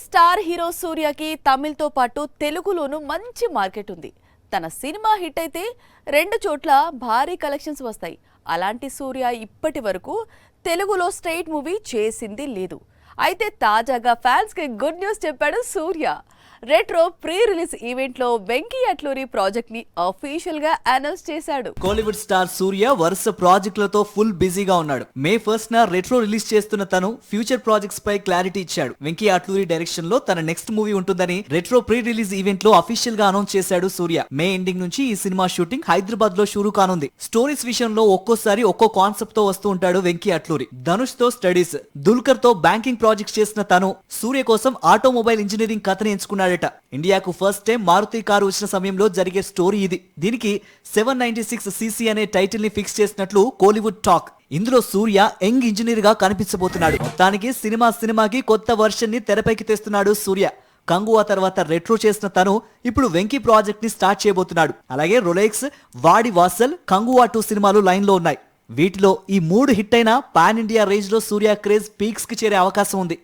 Star hero సూర్యకి తమిళ్తో పాటు తెలుగులోనూ మంచి market ఉంది. తన సినిమా హిట్ అయితే రెండు చోట్ల భారీ కలెక్షన్స్ వస్తాయి. అలాంటి సూర్య ఇప్పటి వరకు తెలుగులో స్ట్రైట్ మూవీ చేసింది లేదు. అయితే తాజాగా ఫ్యాన్స్ కి గుడ్ న్యూస్ చెప్పాడు సూర్య. రెట్రో ప్రీ రిలీజ్ ఈవెంట్ లో వెంకీ అట్లూరి ప్రాజెక్ట్ ని అఫీషియల్ గా అనౌన్స్ చేశాడు. కోలీవుడ్ స్టార్ సూర్య వరుస ప్రాజెక్టులతో ఫుల్ బిజీగా ఉన్నాడు. మే 1న రెట్రో రిలీజ్ చేస్తున్న తను ఫ్యూచర్ ప్రాజెక్ట్స్ పై క్లారిటీ ఇచ్చాడు. వెంకీ అట్లూరి డైరెక్షన్ లో తన నెక్స్ట్ మూవీ ఉంటుందని రెట్రో ప్రీ రిలీజ్ ఈవెంట్ లో అఫీషియల్ గా అనౌన్స్ చేశాడు సూర్య. మే ఎండింగ్ నుంచి ఈ సినిమా షూటింగ్ హైదరాబాద్ లో షురూ కానుంది. స్టోరీస్ విషయంలో ఒక్కోసారి ఒక్కో కాన్సెప్ట్ తో వస్తూ ఉంటాడు వెంకీ అట్లూరి. ధనుష్ తో స్టడీస్, దుల్కర్ తో బ్యాంకింగ్ ప్రాజెక్ట్స్ చేసిన తను సూర్య కోసం ఆటోమొబైల్ ఇంజనీరింగ్ కథని ఎంచుకున్నాడట. ఇండియాకు ఫస్ట్ టైం మారుతి కారు వచ్చిన సమయంలో జరిగే స్టోరీ ఇది. దీనికి 796cc అనే టైటిల్ ని ఫిక్స్ చేసినట్లు కోలీవుడ్ టాక్. ఇందులో సూర్య యంగ్ ఇంజనీర్ గా కనిపించబోతున్నాడు. మొత్తానికి సినిమాకి కొత్త వర్షన్ ని తెరపైకి తెస్తున్నాడు సూర్య. కంగువా తర్వాత రెట్రో చేసిన తను ఇప్పుడు వెంకీ ప్రాజెక్ట్ ని స్టార్ట్ చేయబోతున్నాడు. అలాగే రొలెక్స్, వాడి వాసల్, కంగువా 2 సినిమాలు లైన్ లో ఉన్నాయి. వీటిలో ఈ 3 హిట్ అయినా పాన్ ఇండియా రేంజ్ లో సూర్య క్రేజ్ పీక్స్ కి చేరే అవకాశం ఉంది.